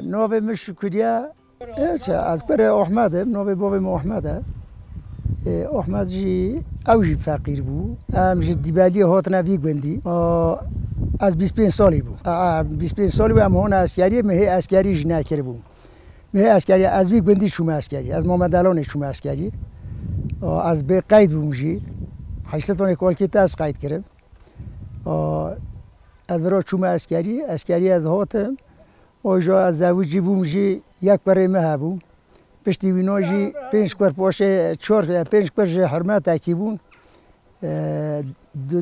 نوبه مشکویا از پر احمده نوبه بابم احمده احمد جی اوجی فقیر بود امجی دیبالی هات نویگ بندی از 25 سالی بود 25 سالی بود هم هون اسکری مه اسکری جنا کرده بود مه اسکری از ویگ بندی شوم اسکری از محمد علان شوم اسکری از به قید بومجی 800 تن کالکیت از قید کردم از ورا شوم اسکری از هاتم اوجا از زوجی بومجی یک برای مه بود پشتی ویناجی 5 کور پاشه 4 5 کور حرمت اکیبون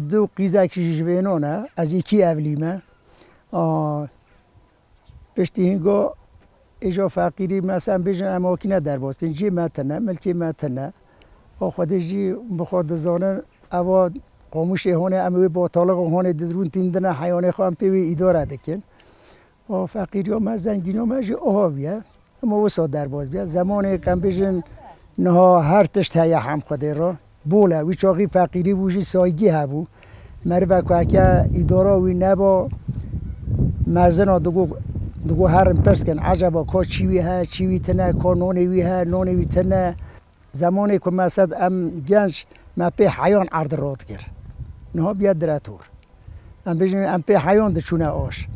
دو قیزه کشیش وینانه از یکی اولیمه پشتی هنگا ایجا فقیری مثلا بیشن اما کی ندر باستین جی متنه ملکی متنه خودشی بخواد زانن اوا قاموش هونه اموی با طالق هونه درون تیندن حیوان خام پیوی اداره دکن فقیری ها مزنگینی ها مجی آهاویه اما وسا در باز بیا زمان کم بیشن نه هر تشت هیا هم خود را بوله وی چاقی فقیری بوشی سایگی هبو مروه که اداره وی نبا مزنا دگو هرم پرس کن عجبا که چیوی ها چیوی تنه که نونوی ها نونوی تنه زمانی که مثلا ام گنج ما پی حیان عرض راد کرد نه بیاد دراتور ام بیشم ام پی حیان دچونه آش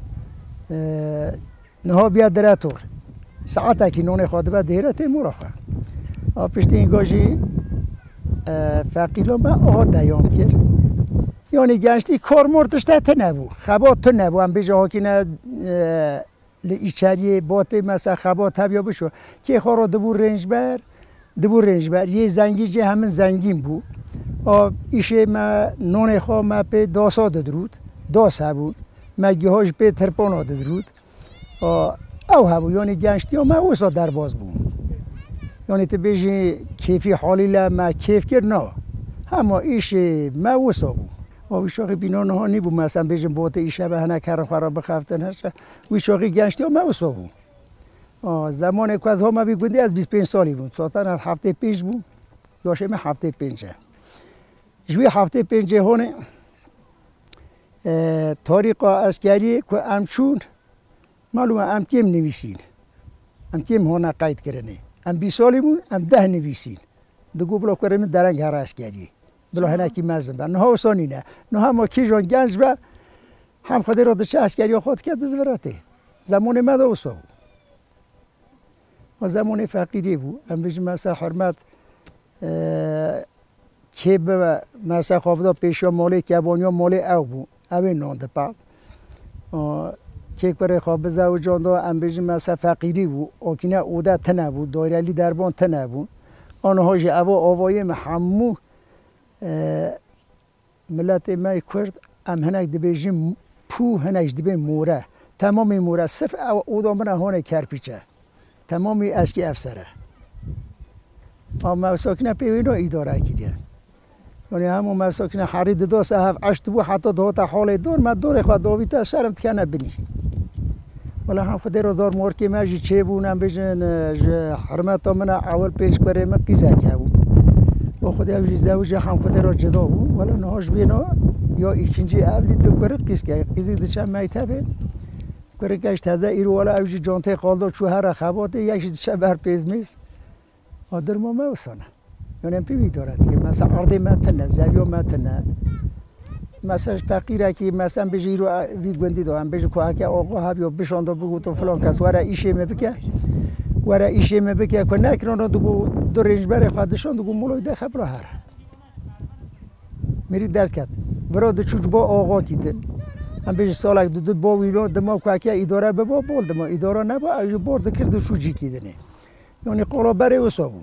نه بیاد دراتور ساعت کی نون خواهد بعد دیرته مرخه پشت این گاجی فقیرا ما آها دیام کرد یعنی گنجتی کار مرتش ته نبود خبات تو نبود ام بیش آکینه لیچاری باته مثلا خبات هبیا بشو که خورا دبور رنج بر یه زنگی جه همین زنگین بود ایشه ما نون خواه ما پی داسا درود داس هبون ما گیهاش پی ترپانا درود او هبو یعنی گنجتی ها ما وسا در باز بود یعنی تو بیشی کیفی حالی لا ما کیف کرد نه اما ایشه ما وسا بود ویشاقی بینان ها نی بود مثلا بیشم بوت ایشه به هنه کار خراب بخفتن هست ویشاقی گنجتی ها ما وسا بود زمان که از ما بگویی از 25 سالی بود ساعتن از هفته پیش بود یا شما هفته پنجه جوی هفته پنجه هونه تاریخ اسکری که امچون معلومه ام کیم نویسین ام کیم هونه قید کرنه ام 20 سالی بود ام 10 نویسین دگو بلا کرم درنگ هر اسکری بلا هنه کی مزن بر نه وسانی نه هم کی جان گنج به هم خود را دچ اسکری خود کرد زوراته زمان ما دوسو و زمان فقیری بود ام بیش مثلا حرمت که به مثلا خوابدا پیشا مالی کبانیا مالی او بود اوی نانده پا که برای خواب زوجان دا ام بیش مثلا فقیری بود آکینه اوده تنه بود دایرلی دربان تنه بود آنها جه او آوای محمو ملت ما کرد ام هنک دبیجیم پو هنک دبی موره تمام موره صرف اودا من هونه کرپیچه تمامی اسکی افسره اما مساکن پیوینا اداره کردن یعنی همون مساکن حرید دو صاحب عشت بو حتی دو تا حال دور ما دور خود دویتا شرم تکنه بنی ولی هم خود روزار مورکی ماجی چه بونم بجن حرمت من اول پیش بره من قیزه کردم و خود اوجی زوجی هم خود را جدا بود ولی نهاش بینا یا ایکنجی اولی دو کره قیز کرد قیزی دچم میتابه کره کش تازه ایرو ولی اوجی جانته خالدو چو هر خباته یکیش دچم بر پیزمیز آدر ما وسانه یعنی پیوی دارد که مثلا عرض متنه زویا متنه مثلا فقیره که مثلا بجی رو وی گندی دارم بجی که آقا هب یا بشان دو بگو تو فلان کس ورا ایشه میبکه که نکران دو رنج بر خودشان دو مولای ده خبر هر میری درد کرد ورا دو چوج با آقا کیده هم بجی سالک دو با ویلو دما که اداره به با بول دما اداره نبا ایو برد کرد چوجی کیده نه یعنی قلا بره وسابو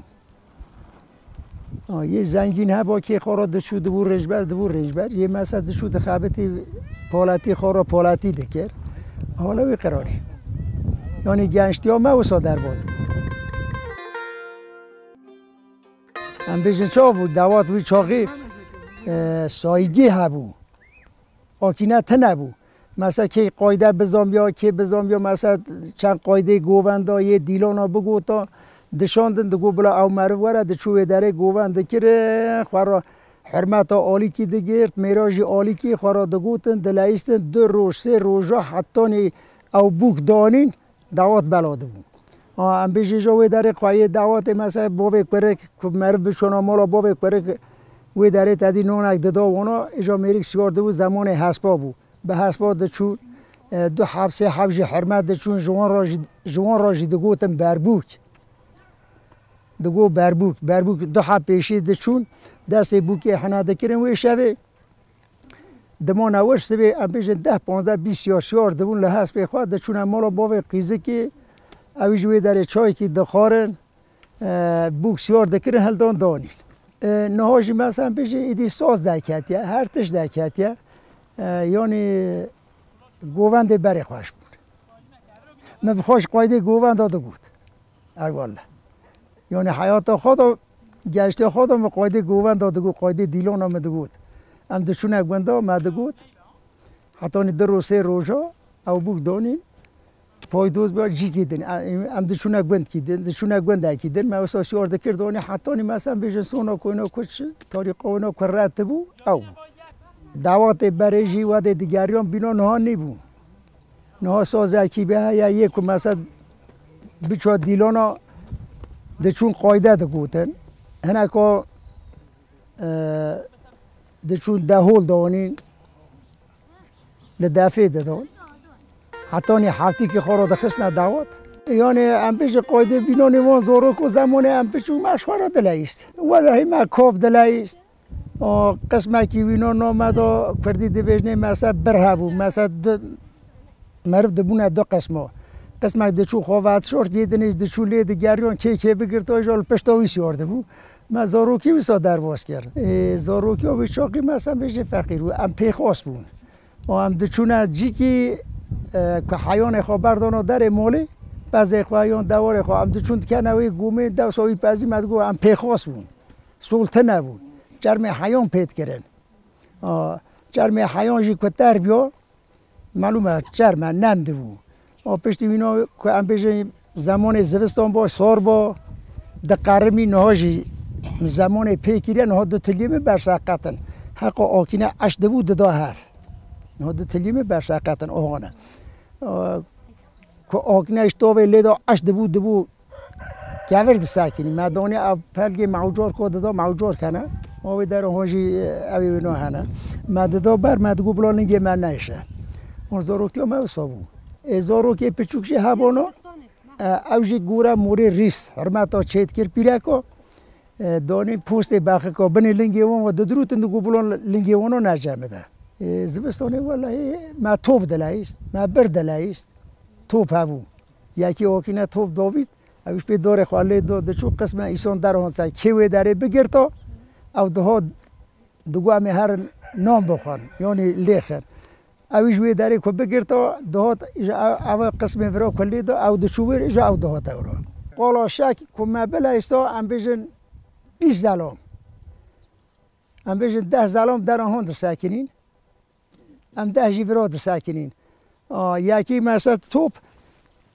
یه زنگین ها با که خورا دشود دبور رنجبر یه مثلا دشود خابتی پالاتی خورا پالاتی دکر حالا وی قراری یعنی گنجتی ها ما وسا در باز هم بیشن چا بود دوات وی چاقی سایگی ها بود آکینه تنه بود مثلا که قایده بزامیا که بزامیا مثلا چند قایده گووندا یه دیلانا بگو تا دشاندن دگو بلا او مرو وره دچوه داره گووند کره خورا حرمت عالی کی دگیرد میراجی عالی کی خورا دگوتن دلایستن دو روز سه روزا حتی او بوک دانین دعوت بلاده بود ام بیشی جو داره قایه دعوت مثلا بابک بره که مرد بچونا مالا بابک بره وی داره تدی نونک داده اونا اجا میریک سیارده بود زمان حسبا بود به حسبا دچون دو حبسه حبج حرمت دچون جوان راجی دگوتم بربوک دگو بربوک دو حب پیشی دچون دست بوکی حنا دکرم وی شبه دمان اوش سبی ام بیش 10 15 20 یا شیار دبون لحظ به خود دچون مالا بابک قیزه که اوی جوی داره چای که دخارن بوک سیار دکرن هل دان دانیل نهاجی مثلا بشه ایدی ساز دکتیه هر تش دکتیه یعنی گووند بری خوش بود من خوش قایده گووند داده بود والله یعنی حیات خدا گشته خدا قایده گووند داده بود قایده دیلان آمده بود ام دچونه گوندا مده بود حتی در روسه روزا او بوک دانین پایدوز با جی کردن ام دچونه گوند کردن دچونه گوند کردن ما اساسی آرد کردانی حتی مثلا بیش سونا کوینا کچ تاریخ کوینا کرات بو او دعوت برای واد دیگریان بینا نه نیبو نه سازه کی به یا یک مثلا بچه دیلانا دچون قایده دگوتن هنر که دچون دهول دانین لدافع دادن حتی نی هفتی که خورده خسنا دعوت یعنی ام پیش قایده بینانی وان زورو کو زمانه ام پیشو مشوره دلایست و ده ما کوب دلایست قسمه کی وینو نامدا کردی دیوژن مثلا برهبو مثلا مرد دبونه دو قسمه دچو خوات شورت یدنیز دچو لید گریان چه بگیرتای جال پشتاوی سیارده بو ما زاروکی وسا درواز کرد زاروکی و بچاقی مثلا بشه فقیر و ام پیخواست بون و ام دچونه جی که حیان خبر دانو در مولی بعضی حیان دوار خو ام دچون کنوی گومه دو سوی پزی مدگو ام پیخواست بون سلطنه بود جرم حیان پیدا کردن جرم حیان جی کتر بیا معلومه جرم نمده بود پشتی وینا که ام بشه زمان زوستان با سار با دقرمی نهاجی زمان پیکیری نه دو تلیم برشاقتن حق آکینه اشده بود دا هر نه دو تلیم برشاقتن آهانه که آکینه اشتاوه لیدا اشده بود گورد ساکنی مدانی او پلگی موجار کود دا موجار کنه اوی در هاجی اوی وینا هنه مددا بر مدگو بلانگی من نشه اون زاروکی هم اوسابو زاروکی پچوکشی هبانو اوجی گوره موری ریس حرمتا چیت کر پیرکو دانی پوست باخه کو بنی لنگیوان و ددروتن دو بلون لنگیوانو نجامه ده زبستانی والله ما توپ دلایست ما بر دلایست توپ هبو یکی آکینه توپ داوید اوش به دور خاله دو چو قسم ایسان در هنسای کیوی داره بگیرتا او ده دگو همه هر نام بخوان یعنی لیخن اوش وی داره که بگیرتا دهات او قسم فرا کلی دو او دچوبر اجا او دهات اورا قالا شک که ما بلایستا ام بیشن 20 زلام ام بیشن 10 زلام در آن در ساکنین ام 10 جیورا در ساکنین یکی مثلا توپ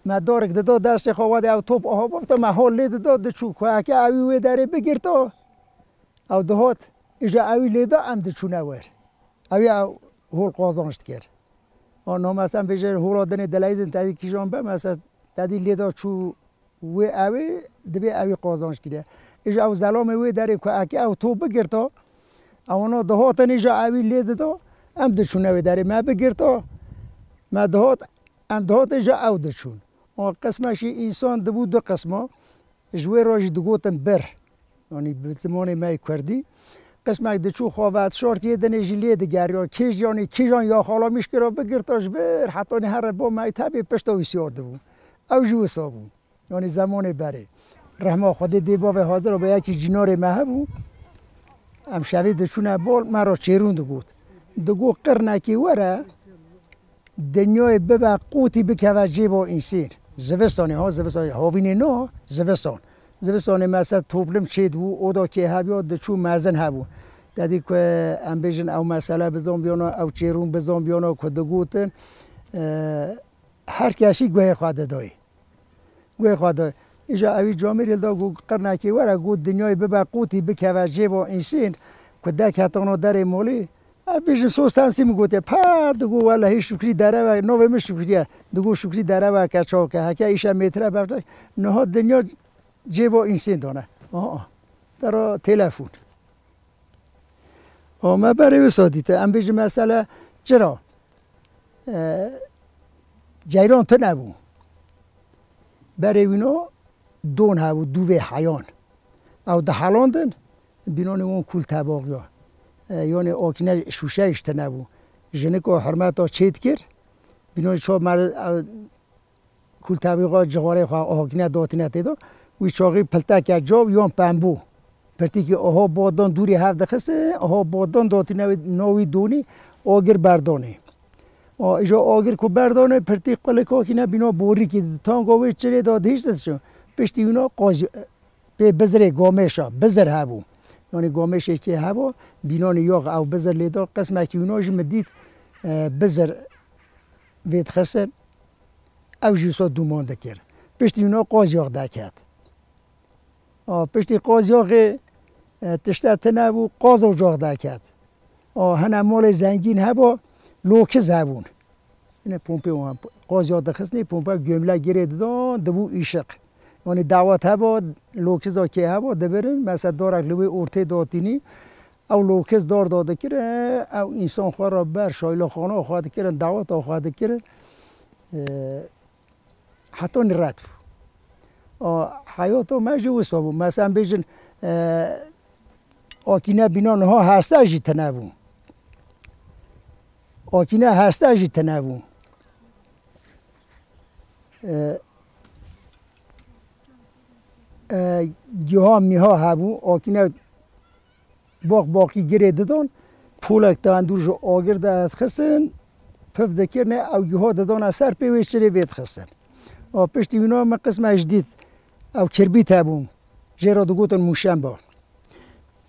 ما دارک داده دست خواهد او توپ آها بفته ما حال لید داده چو که که اوی داره بگیرتا او دهات اجا اوی لیدا ام دچونه ور اوی او هول قازانشت کرد آنها مثلا بجر هولا دنی دلایزن تادی کیشان به مثلا تادی لیدا چو و اوی دبی اوی قازانش کرده اجا او زلام اوی داره که او توپ بگیرتا اونا دهات اجا اوی لید دا ام دچونه ور داره ما بگیرتا ما دهات ام دهات اجا او دچون قسمشی انسان دبود دو قسمه جوی راجی دگوتن بر یعنی به زمان می کردی قسمه دچو خواهد شورت یه دنه جلیه دگری کیج یعنی کیجان یا خالا میشکره بگیرتاش بر حتی هر با می تبی پشتوی سیارده بود او جو سابو یعنی زمان بره رحمه خود دیبا به حاضر به یکی جنار مه بود ام شوی دچونه بال مرا چیرون دگو قرنکی وره دنیای ببا قوتی بکوه جیبا اینسین زوستانی هاوینی نه زوستانی مثلا توپلم چید بو اودا که هبیا دچو مزن هبو دادی که ام بیشن او مسئله بزن بیانا او چیرون بزن بیانا که دگوتن هر کسی گوه خواهد دای ایجا اوی جامعه دا گو قرنکی وره گو دنیای ببا قوتی بکوه جیبا اینسین که دک هتانا در مولی بیش سوست هم سی میگوته پا دگو والله هیچ شکری داره و نوه مش شکریه دگو شکری داره و کچاو که هکه ایشه میتره برده نه دنیا جیبا اینسان دانه در تلفن ما برای وسادیته ام بیش مثلا چرا جیران تو نبود برای اینا دون هاو دوه حیان او ده حالاندن بینان اون کل تباقی ها یعنی آکنه شوشه اشته نبود جنک و حرمت ها چید کرد بینان چا مر کل تباقی جغاره خواه آکنه داتی نتیدا وی چاقی پلتک جاب یان پنبو پرتی که آها بادان دوری هفته خسته آها بادان داتی نوی دونی آگر بردانه ایجا آگر کو بردانه پرتی قله که نه بینا بوری که تانگاوی چلی داد هیچ دادشون پشتی اینا قاضی به بزره گامشا بزر هبو یعنی گامشی که هبو بینان یاغ او بزر لیدا قسمه که اینا مدید بزر وید خسن او جیسا دومان دکر پشتی اینا قاضی یاغ دکت پشتی قاضی یاغ تشتت نبو قاضی جاغ دکت هنه مال زنگین هبو لوکز هبون اینه پمپه هم قاضی ها دخستنی پمپه گمله گیره دادن دبو ایشق یعنی دعوت هبا لوکز ها که هبا دبرن مثلا دارک لوی ارته داتینی او لوکز دار داده کره او انسان خواه را بر شایله خانه خواهد کرن دعوت ها خواهد کرن حتی نرد حیات ها مجوز بو مثلا بیشن آکینه بینان ها هسته جی تنبون آکینه هسته جی تنبون گیاه میها هبو آکینه باقی گره دادن پولک داندور جو آگر داد خسن پف دکرنه او گیاه دادن اثر پیوش چلی وید خسن پشتی اینا من قسم جدید او کربیت هبون جرا دو گوتن موشن با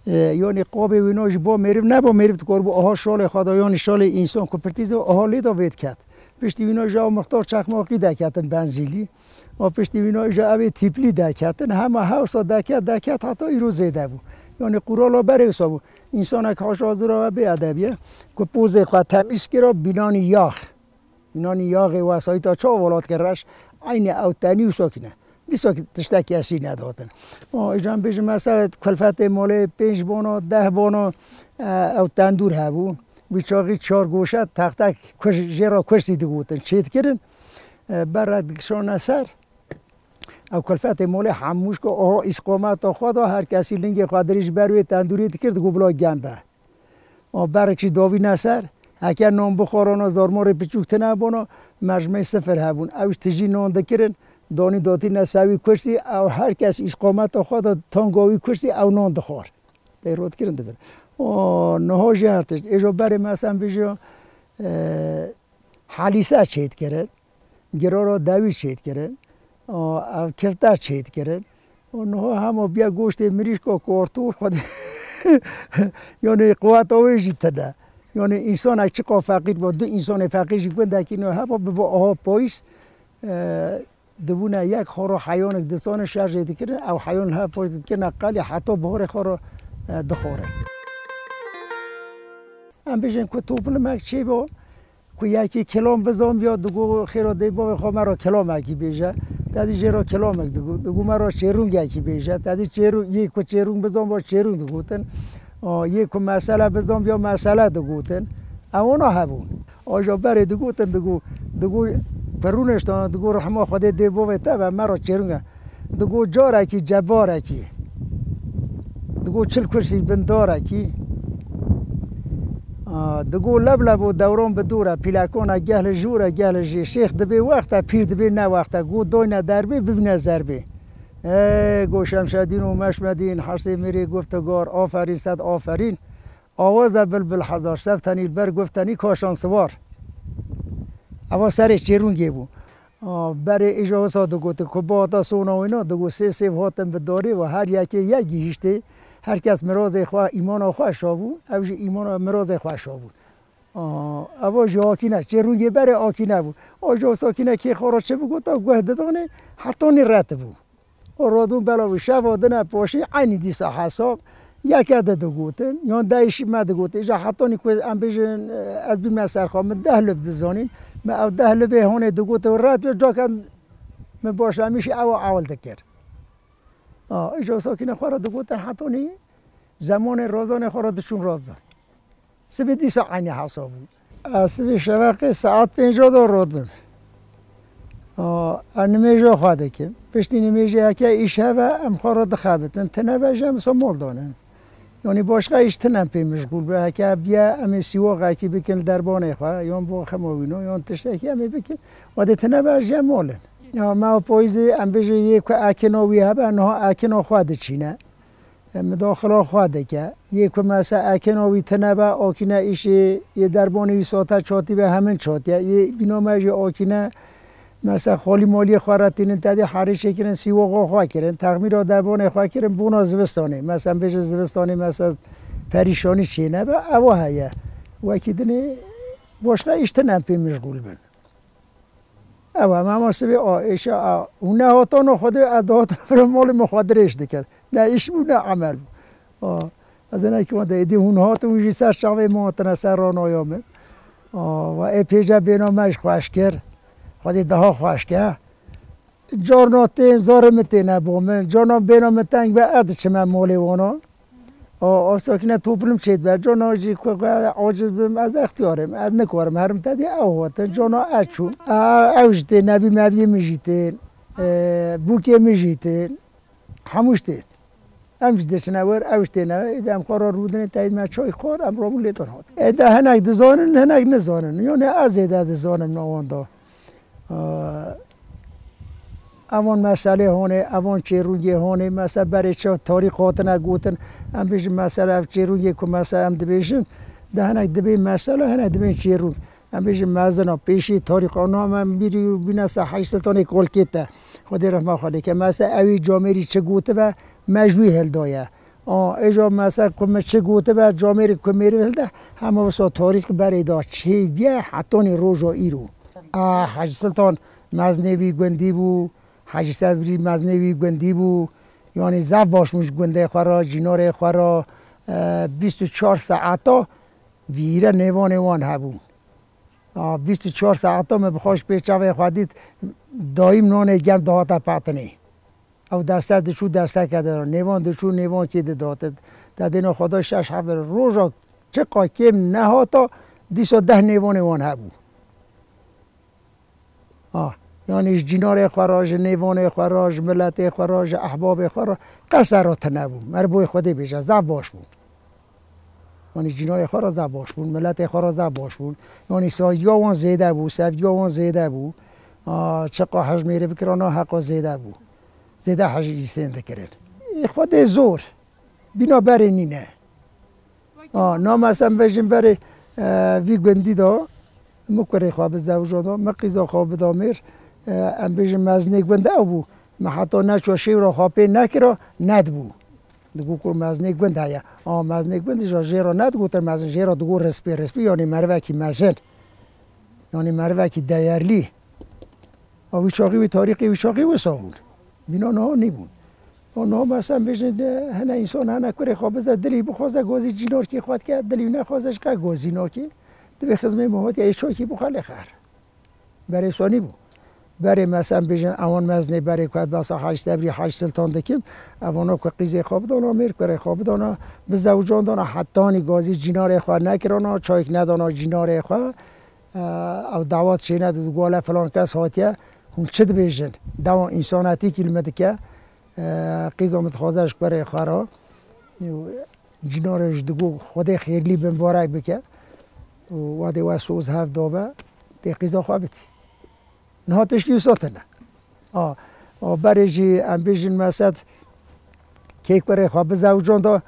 یعنی قاب اینا با میرف نبا میرف تو کار با آها شال خدایان شال انسان کوپرتیز آها لیدا وید کرد پشتی اینا جا مختار چخماقی دکتن بنزیلی و پشتی اینا جا اوی تیپلی دکتن همه هاوسا دکت حتی ایرو زیده بود یعنی قرالا برای سابو انسان که هاش آزو را به ادبیه که پوزه خواهد تمیز کرا بینان یاغ واسایی تا چا ولاد کرش عین او تنی و ساکنه دیسا که تشتکی اسی ندادن ایجان بیشم مثلا کلفت مال 5 بانا 10 بانا او تندور هبو بیچاقی 4 گوشه تک تک جرا کشتی دگوتن چید کردن برد کشان اثر او کلفت مال هموش که آها اسقامت خدا هر کسی لنگ خادریش بروی تندوری کرد گبلا گنبه برکش داوی نصر اگر نام بخورانا زارمار پچوکت نبانا مجمع سفر هبون اوش تجی نان دکرن دانی داتی نسوی کشتی او هر کس اسقامت خدا تانگاوی کشتی او نان دخوار دیرود کرن دبر نها جهرتش ایجا بری مثلا بیجا حالیسه چید کرن گرارا دوی چید کرن کفتر چید کرن نها همه بیا گوشت مریش که کارتور خود یعنی قوت آویجی تده یعنی انسان اگه چقدر فقیر با دو انسان فقیرشی کنده که اینو هبا با آها پایس دبونه یک خورا حیان دستان شرج دیگه او حیان ها پایس که نقلی حتی بهار خورا دخوره ام بیشن که توپل مک چی با که یکی کلام بزن بیاد دگو خیرا دی با خو مرا کلام اکی بیجه دادی جرا کلام اک دگو مرا چرونگ اکی بیجه دادی چرون یک کو چرونگ بزن با چرونگ دگوتن یک کو مسئله بزن بیا مسئله دگوتن اونا هبون آجا بره دگوتن دگو پرونش تا دگو رحمه خدا دی با تا و مرا چرونگ دگو جاره کی جباره کی دگو چل کرسی بنداره کی دگو لب و دوران بدوره پیلکان گهل جوره گهل جی شیخ دبی وقت پیر دبی نه وقت گو دوینه دربی ببینه زربی گو شمشدین و مشمدین حرسی میری گفتگار آفرین صد آفرین آواز بلبل هزار سفتنی بر گفتنی کاشان سوار اوا سرش چرونگی بو برای اجازه دگو که بادا سونا و اینا دگو سه هاتم بداری و هر یکی گیشته هر کس مراز خواه ایمان خواه شابو اوش ایمان مراز خواه شابو اواج آکینه چرونگی بره آکینه بو آجا ساکینه که خورا چه بگو تا گوه دادانه حتی نی رت بو رادون بلاوی شب آدنه پاشی عینی دیسا حساب یک عدد گوتن یا دایشی مد گوته اجا حتی نیکوی ام بیشن از بیم سرخواه من 10 لب دزانین من او 10 لبه هونه دو گوته و رات جا کن من باشه همیشه اول دکر اجا ساکین خواه دو گوته حتی نی زمان رازان خواه دشون رازان سبی دی ساعتی حسابو سبی شبکه ساعت 50 راد بم نمیجا خواه دکم پشتی نمیجا که ایش هوا ام خواه دخابتن تنه بجم سمول دانن یعنی باشقه ایش تنم پی مشغول به که بیا امی سیواقه که بکن دربانه خواه یا با خماوینو یا تشته که امی بکن و ده تنه بجم مالن یا ما پاییزی ام بیجه یک اکناوی هبه انها اکنا خواه دچینه مداخله خواهده که یک مثلا اکناوی تنبه آکینه ایش یه دربانی وی ساعته چاتی به همین چاتی یه بینامه آکینه مثلا خالی مالی خوارتین تدی حریشه کردن سیواقا خواه کردن تقمیر دربان خواه کردن بونا زوستانی مثلا بشه زوستانی مثلا پریشانی چی نه به اوه هیا وکی دنی باشقه اشتنم پی مشغول بن اوه ما سبی ایشا اونه هاتانو خود ادهات برای مال مخادرش دکر نه ایش بود نه عمل بود از اینه که ماده ایدی اون هات اونجی سر شاوه مهاتنه سر رانایامه و ای پیجه بینامش خوش کرد خودی ده خوش کرد جارناتی زارمتی نبومن جارنام بینامتنگ به اد چمه مالی وانا آساکنه توپرم چید بر جانا جی که عاجز بیم از اختیارم اد نکارم هرم تدی اوهاتن جانا اچون اوشتی نبی مبی میجیتین بوکی میجیتین هموشتین امش دشنور اوشتی نه ادم خورا رودن تاید من چای خور ام رامون لیتون هات اده هنگ دزانن هنگ نزانن یعنی از اده دزانم نواندا اوان مسئله هونه اوان چیروگی هونه مثلا برای چه تاریخ هاتن گوتن ام بیش مثلا چیروگی که مثلا ام دبیشن ده هنگ دبی مسئله هنگ دبی چیروگ ام بیش مزنا پیشی تاریخ آنها من بیری بینسته 8 تانی کلکیته خودی رحمه خواهده که مثلا اوی جامعی چه گوته و مجموعی هل دایه ایجا مثلا کم چه گوته و جامعی کمیری هل ده همه واسه تاریخ برای دا چه بیا حتی روژا ایرو حاج سلطان مزنوی گندی بو حاج صبری مزنوی گندی بو یعنی زب باشموش گنده خورا جینار خورا 24 ساعتا ویره نیوان هبو 24 ساعتا من بخواش پیچه خودید دایم نان گم دهاتا پتنی او درصد دشو درصد کده نیوان دشو نیوان که دهاتد در دینا خدا 6-7 روزا چه قاکم نهاتا 210 نیوان هبو یعنی جینار خراج نیوان خراج ملت خراج احباب خراج قصرات نبو مربوی خودی بیشه زب باش بود یعنی جینار خراج زب باش بود ملت خراج زب باش بود یعنی سایدیا وان زیده بود سفیا وان زیده بود چقا حج میره بکرانا حقا زیده بود زیده حج ایستنده کرد خود زور بینا بری نینه نام اصلا بجیم بری وی گندی دا مکره خواب زوجا دا مقیزا خواب دا میر ام بجیم مزنی گنده او بو ما حتی نچو شیرا خوابه نکرا ند بو دگو کر مزنی گنده هیا مزنی گنده جا جیرا ند گو تر مزن جیرا دگو رسپی یعنی مروکی مزن یعنی مروکی دیرلی وی چاقی وی تاریخی وی چاقی و ساول بینا نه نیبون نه مثلا بجن هنه انسان هنه کره خواب زد دلی بخوازه گازی جینار کی خواد کرد دلی نخوازش که گازی ناکی دبی خدمه مهات یا چاکی بخاله خر برای سانی بو برای مثلا بجن اوان مزنی برای کوت باسا حاج صبری حاج سلطان دکیم اوانا که قیزه خواب دانا میر کره خواب دانا به زوجان دانا حتانی گازی جینار خواه نکرانا چایک ندانا جینار خواه او دعوت چه نداد گواله فلان کس هاتیه هم چه بیشن دوام انساناتی کلمت که قیزامت خوازش برای خورا جنارش دگو خود خیرلی بمبارک بکه و دی و سوز هفت دابه دی قیزا خوابتی نه تشکیل ساتنه برای جی ام بیشن مسد کیک برای خواب زوجان دا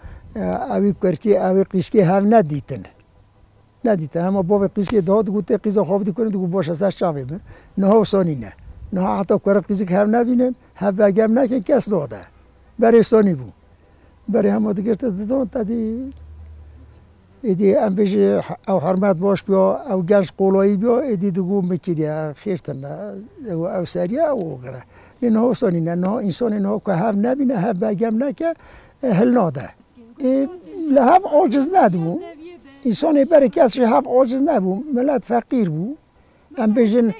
اوی کرکی اوی قیسکی هم ندیتن اما با قیسکی داد گوته قیزا خوابتی کنه دگو باشه سر شاوه نه وسانی نه حتی کار قیزی که هم نبینن هم بگم نکن کس داده برای سانی بود برای همه دیگر تدادان تدی ایدی ام بیش او حرمت باش بیا او گنج قولایی بیا ایدی دگو میکیری خیرتن او سریع او غیره نه سانی نه انسان نه که هم نبینه هم بگم نکن هل ناده لحب عاجز ندبو انسان برای کسی لحب عاجز نبو ملت فقیر بو ام بیشن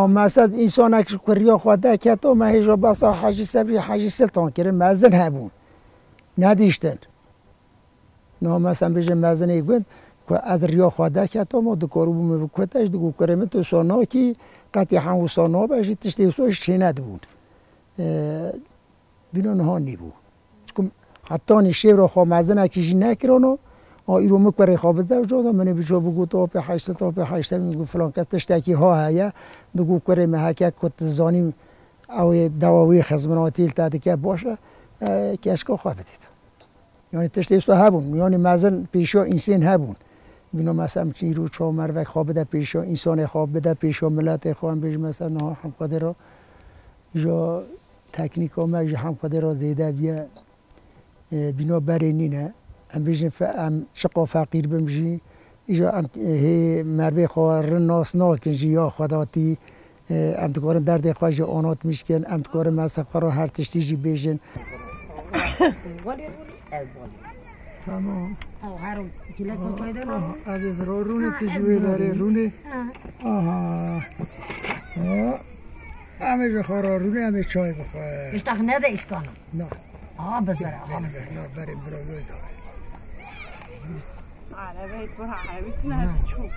مثلا انسان که کریا خواده که تو مهیجا بسا حاجی صبری حاجی سلطان کرد مزن هبون ندیشتن نه مثلا بیشن مزن ایگون که از ریا خواده که تو ما دکارو بوم بکوتش دکو کریم تو سونا کی قطعی هم سونا باشی تشتی سوش چی ندبون بینو نه نیبو چون حتی نشیر رو خواه مزن اکیشی نکرانو ایرو مکوری خواب ده جدا منی بیچو بگو تو به 8 تا به 8 میگو فلان که تشتکی ها هیا دگو کره محکک کت زانیم او دواوی خزمناتی تا دیگه باشه که اشکا خواب دید یعنی تشتی سو هبون یعنی مزن پیشو انسان هبون بینو مثلا چی رو چه مروک خواب ده پیشو انسان خواب بده پیشو ملت خوام بیش مثلا هم قدر رو جو تکنیک و مج هم قدر رو زیاده بیا بینو برینی نه ام بیشتر ام شقا فقیر بمشی ایجا ام هی مروی خوار ناس ناکنجی یا خداتی ام تکارن درد خواهش آنات میشکن ام تکارن مثلا خورا هر تشتیجی بیشن تمام از رونه تجوی داره رونه آها همه خورا رونه همه چای بخواه اشتاق نده ایش کنم نه بذاره نه بریم برای داره عربية برا عربيتنا تشوف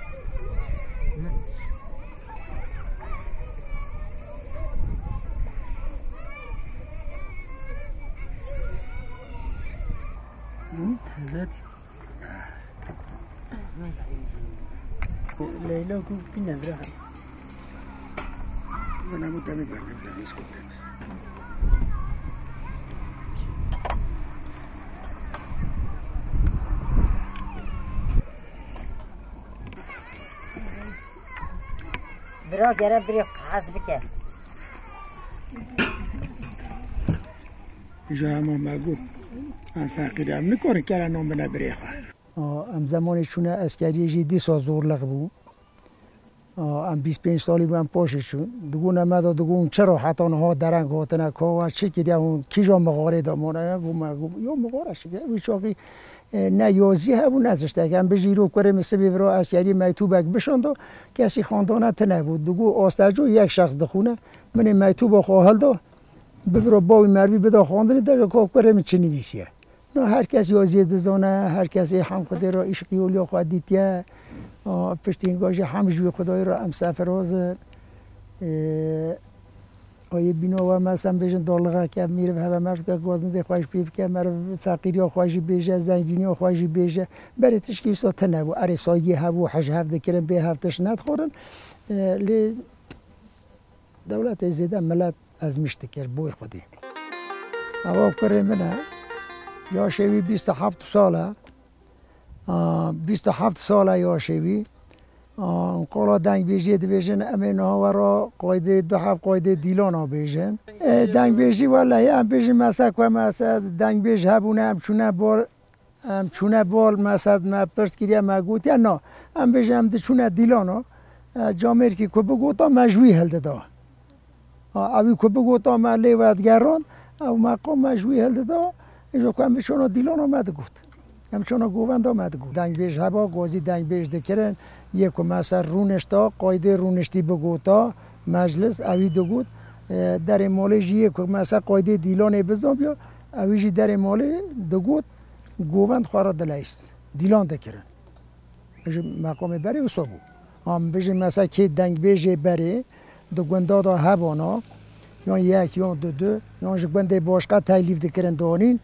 ليلى كنا براها انا متابع بلا اسكت برا گره بری حسب که اینجا همه مگو من فقیر هم نکاره که نام بنا بریخه ام زمانشونه اسکری جدی سازورلق بود ام 25 سالی بودم پاششون دگو نمدا دگو چرا حتی ها درنگ هاتنه که چی کردی اون کیجا مغاره دامانه گو یا مغاره شده ویچاقی نه یازی هبو نزشته که هم بجی رو کره مثل بیورا اسکری میتوبک بشاندو کسی خاندانه تنه بود دگو آسترجو یک شخص دخونه من میتوب خواهل دا ببرا باوی مروی بدا خواندنی در که کره می چه نویسیه نه هر کس یازی دزانه هر کسی هم خود را عشقی اولیا خواهد دیتیه پشت این گاجه همجوی خدای را هم سفرازه آیه بینو و مثلا بیشن دالغه که میره و همه مرد که گازنده خواهش بیب که مرد فقیری ها خواهشی بیشه زنگینی ها خواهشی بیشه برای تشکیل ساته نبو ارسایی هبو حج هفته کرن به هفتش ندخورن لی دولت زیده ملت از مشتکر بوی خودی اوا کره منه یا شوی 27 ساله 27 ساله یا شوی قولا دنگ بیجی دیویژن امین ها را قاعده دو حب قاعده دیلان ها بیجن دنگ بیجی والله هم بیجی مثلا که مثلا دنگ بیج هبونه هم چونه بال مثلا ما پرس کریه ما گوت یا نه هم بیجی هم چونه دیلان ها جامعه که بگوتا مجوی هلده دا اوی که بگوتا ما لیوادگران او مقام مجوی هلده دا ایجا که هم بیچونه دیلان ها مد گوت همچون گووند آمد گو دنگ بیش هوا گازی دنگ بیش دکرن یک مثلا رونشتا قاعده رونشتی بگوتا مجلس اوی دگوت در مالش یک مثلا قاعده دیلان بزن بیا اویجی در مال دگوت گووند خوارا دلایست دیلان دکرن مقام بری و صبو هم بیش مثلا که دنگ بیش بری دو گندادا هبانا یا یک یا دو یا جبنده باشقا تایلیف دکرن دانین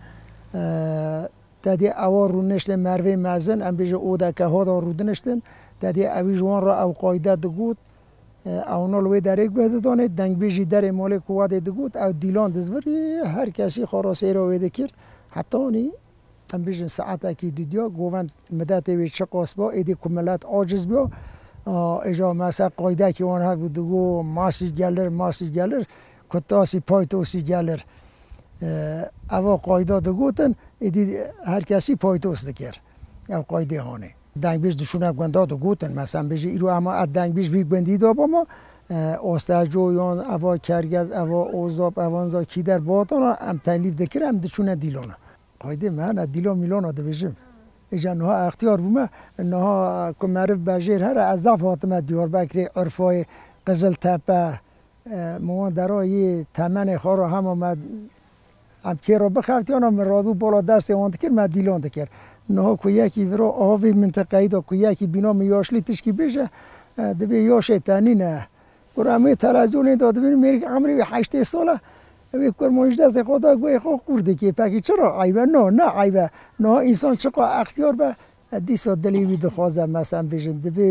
دادی اوار رو نشتن مروی مزن ام بیش اوده که ها دا رو دنشتن دادی اوی جوان را او قایده دگود او نالوی در یک بهده دانه دنگ بیشی در مال قواد دگود او دیلان دزوری هر کسی خاراسه را ویده کرد حتی نی ام بیش ساعت اکی دیدیا گووند مدت وی چه قاسبا ایدی کملت عاجز بیا اجا مثلا قایده که آنها بود دگو ماسیج گلر کتاسی پایتوسی گلر اوا قایده دگوتن ایدی هر کسی پایتوس دکر او قایده هانه دنگ بیش دشونه گنده دگوتن مثلا بیش ایرو اما از دنگ بیش وی گندی دا با ما استاجو یان اوا کرگز اوا اوزاب اوانزا کی در باتانا ام تلیف دکر ام دشونه دیلونه قایده من دیلو میلون دبیجم ایجا نها اختیار بومه نها که معرف بجیر هر از فاطمه دیار بکری عرفای قزل تپه موان درایی تمن خارو هم آمد هم که را بخفت یا من رادو بالا دست وان دکر من دیلان دکر نه که یکی ورا آوی منطقه‌ای دا که یکی بینا میاشلی تشکی بشه دبی یا شیطانی نه کرامه تلویزیون داد ببین میری عمری 8 ساله وی کار موجود است خدا گوی خود کرده که پکی چرا عیبه نه عیبه نه انسان چقدر اختیار به دیسا دلیوی دخوازه مثلا بیشن دبی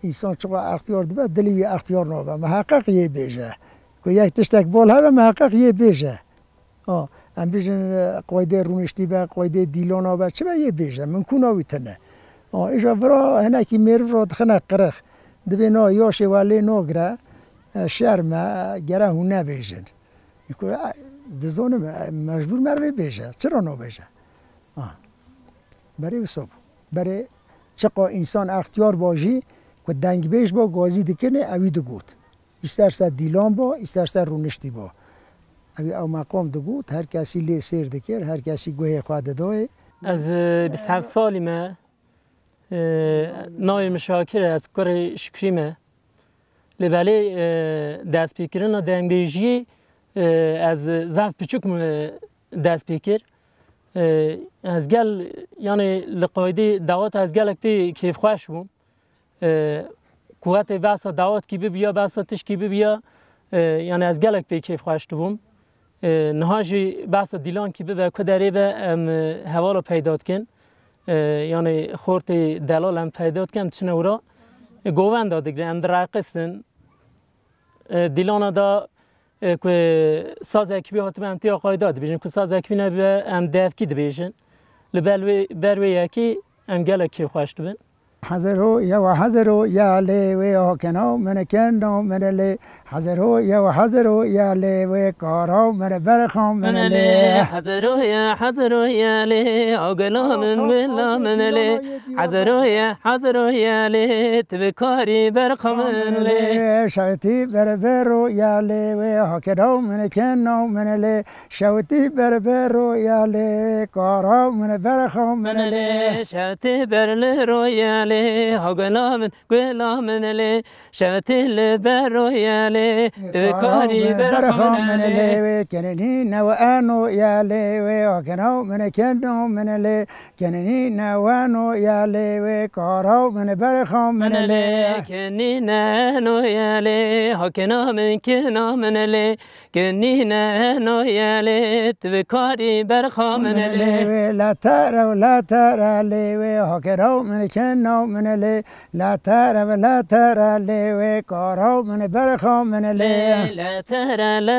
انسان چقدر اختیار دبه دلیوی اختیار نابه محقق یه بیشه که یک تشتک بال همه محقق یه بیشه ام بیشن قاعده رونشتی به قاعده دیلانا به چه به یه بیشه من کناوی تنه ایجا برا هنه که میرو را دخنه قرخ دبی نا یا شوالی ناگره شرمه گره هونه بیشن دزانه مجبور مروی بیشه چرا نبیشه برای وساب برای چقدر انسان اختیار باشی که دنگ بیش با گازی دکنه اوی دو گود استرسه دیلان با استرسه رونشتی با اوی او مقام دو گود هر کسی لی سیر دکر هر کسی گوه خواهد دای از 27 سالی ما نای مشاکر از کار شکری ما لبالی دست پیکرنا دنگ بیشی از ضعف پیچک دست پیکر از گل یعنی لقایدی دعوت از گلک پی کیف خوش بوم قوت بحث دعوت کی بیا بحث تش کی بیا یعنی از گلک پی کیف خوش بوم نهاجی بحث دیلان کی به کدری به حوالو پیدا کن یعنی خورت دلال هم پیدا کن چنورا گووند دادگره ام درقسن دیلان دا که ساز اکبی هاتم امتیار قایداد بیشن که ساز اکبی نبی ام دفکی دبیشن لبلوی بروی یکی ام گل کی خوشت بین حضرو یا لیوی آکنو من کنو من لی حضرو یا لیوی کارو من برخام من لی حضرو یا لی آگلا من ولا من لی حضرو یا لی تبکاری برخام من لی شوتی برو یا لیوی آکنو من کنو من لی شوتی برو یا لی کارو من برخام من لی شوتی برو یا لی هاگلا من گلا من لی شوتی لبرو یا لی تبکاری برخام من لی کننی نو انو یا لی هاکنو من کنو من لی کننی نو انو یا لی کارو من برخام من لی کنی نو یا لی هاکنو من کنو من لی کنی نو یا لی تبکاری برخام من لی لا ترى لی هاکنو من کنو من لی لا ترى لی کارو من برخام من لی لا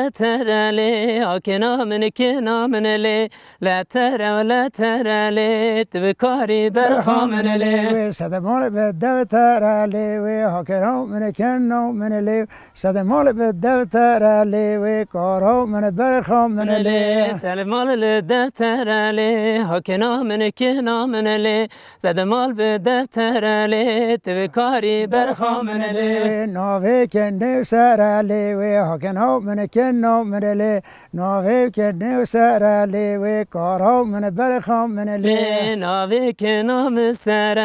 ترى لی هاکنو من کنو من لی لا ترى لی تبکاری برخام من لی صدمال به دفتر لی هاکنو من کنو من لی صدمال به دفتر لی کارو من برخام من لی سلمال دفتر لی هاکنو من کنو من لی صدمال به دفتر لی تبکاری برخام من لی ناوی کنو سر لی هاکنو من کنو من لی ناوی کنو سر لی کارو من برخام من لی ناوی کنو من سر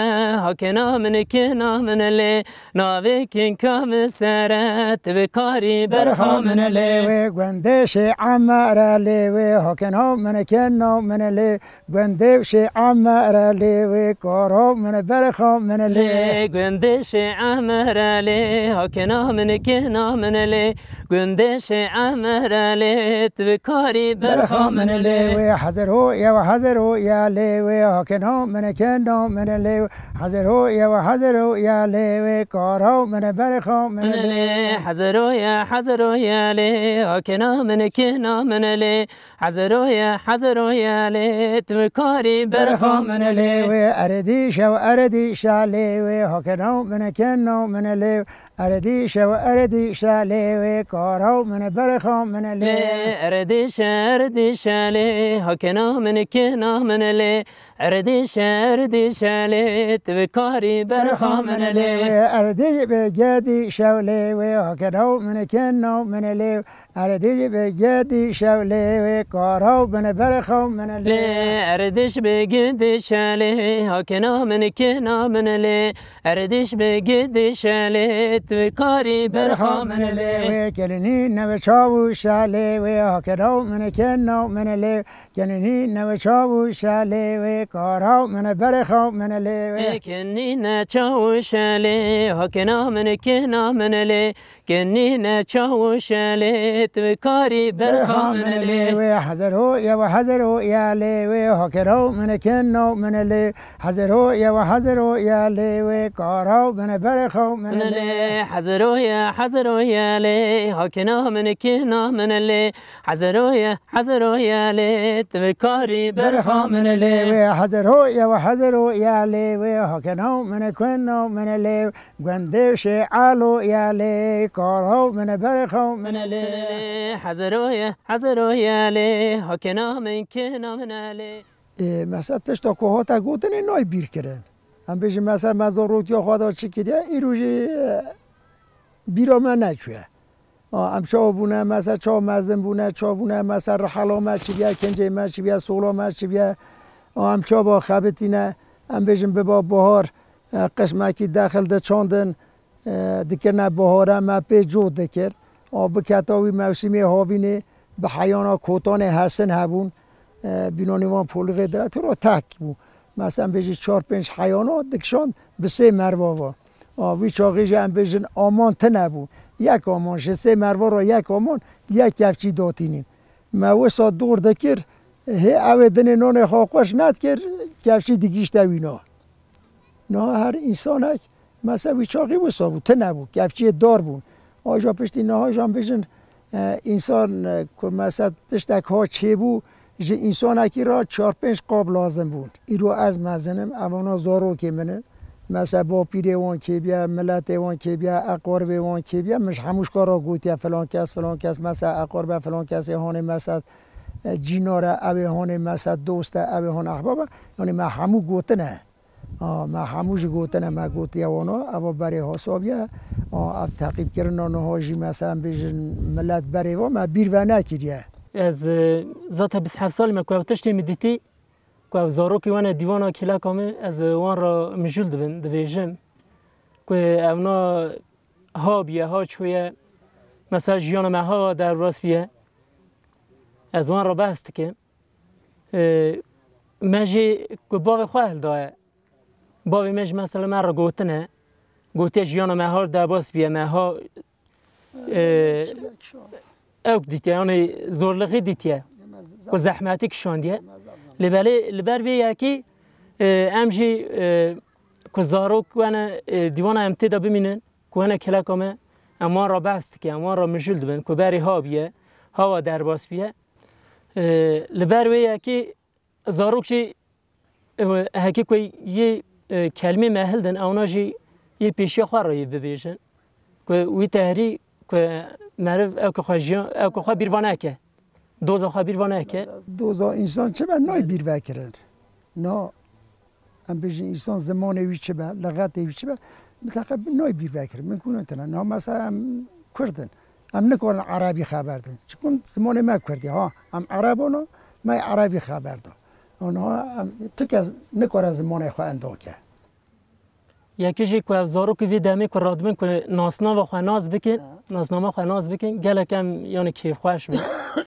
هاکنو من کنو من لی ناوی کنو سر تبکاری برخام من لی گندش عمر لی هاکنو من کنو من لی گندش عمر لی کارو من برخام من لی گندش عمر لی هاکنو من کنو من لی گندش عمر لی تبکاری برخام من لی حضرو یا لی هاکنو من کنو من لی حضرو یا لی کارو من برخام من لی حضرو یا لی هاکنو من کنو من لی حضرو یا لی تبکاری برخام من لی اردی شو لی هاکنو من کنو من لی اردیش و اردیش لیوی کارو من برخام من لی اردیش لی هکنا من کنا من لی اردیش لی تو کاری برخام من لی اردیش بگدی شو لیوی هکرو من کنا من لی اردیش بگدی شو لیوی کارو من برخام من لی اردیش بگدیش لی هکنا من کنا من لی اردیش بگدیش لی تو کاری برخام من لی کلنی نو چاو شالی و هکرو من کنا من لی کلنی نو چاو شالی و کارو من برخام من لی کنی نچاو شالی هکنا من کنا من لی کنی نچاو شالی تو کاری برخام من لی حذرو یا لی و هکرو من کنا من لی حذرو یا لی و کارو من برخام من لی حذرو یا لی هکنا من کنا من لی حذرو یا لی تو کاری برخام من لی حذرو یا لی و هکنا من کنا من لی گندش علو یا لی کارو من برخام من لی حذرو یا لی هکنا من کنا من لی مثلا تشتا که ها تا گوتن نای بیر کرن هم بیشی مثلا مزاروت یا خواهد چی کریا ای روژی بیرا من نچوه هم چا بونه مثلا چا مزن بونه چا بونه مثلا رحلا مرد چی بیا کنجه مرد چی بیا سولا مرد چی بیا هم چا با خبتینه هم بیشیم ببا بهار قسمکی داخل ده چاندن دکرنه بهاره ما پی جو دکر بکتاوی موسمی هاوینه به حیانا کوتان حسن هبون بینانیوان پولغه داره تو رو تک بود مثلا بیشی 4-5 حیانات دکشان به 3 مرواوا وی چاقیش هم بیشن آمان ته نبود یک آمان 3 مروا را یک آمان یک کفچی داتینین ما وسا دور دکر او دن نان خاقوش ند کر کفچی دیگیش دوینا نه هر انسانک مثلا وی چاقی وسا بود ته نبود کفچی دار بود آجا پشتی نه آجا بیشن انسان که مثلا تشتک ها چه بود انسان اکی را 4-5 قاب لازم بود ای رو از مزنم اوانا زارو که منه مثلا با پیر وان که بیا ملت وان که بیا اقارب وان که بیا مش هموش کارا گوتیا فلان کس مثلا اقارب فلان کس هانه مثلا جیناره اوی هانه مثلا دوست اوی هانه احباب یعنی ما همو گوتنه ما هموش گوتنه ما گوتیا وانا اوا برای حسابیه اف تعقیب کردن نهاجی مثلا بیشن ملت برای و ما بیر و نکریه از ذات 27 سال ما که تشتی میدیتی که زاروکی وان دیوانا کلا کامه از وان را مجول دویجم که اونا ها بیه ها چویه مثلا جیان ما ها در راست بیه از وان را بست که مجی که باوی خواه داره باوی مج مثلا من را گوتنه گوتی جیان ما ها در باست بیه ما ها اوک دیتیه یعنی زورلقی دیتیه و زحمتی کشاندیه لبر وی یکی امجی که زاروک وانا دیوان امتدا ببینن که وانا کلا کامه اما را بست که اما را مجلد بین که بری ها بیه هوا در باس بیه لبر وی یکی زاروک جی هکی که یه کلمه محل دن اونا جی یه پیشی خواه را یه ببیشن که وی تحری که معرف او که خواه بیروانه که دوزا خواه بیروانه که دوزا انسان چه بر نای بیر وکرن نه هم بیشی انسان زمان وی چه بر لغت وی چه بر متقب نای بیر وکرن من کنن تنه نه مثلا هم کردن هم نکنن عربی خبر دن چون زمان ما کردی ها هم عربانا ما عربی خبر دن آنها تو که نکار زمان خواه اندا که یکی جی که زارو که وی دمی که رادمن که ناسنا و خواه ناز بکن ناسنامه خواه ناز بکن گله کم یعنی کیف خوش بود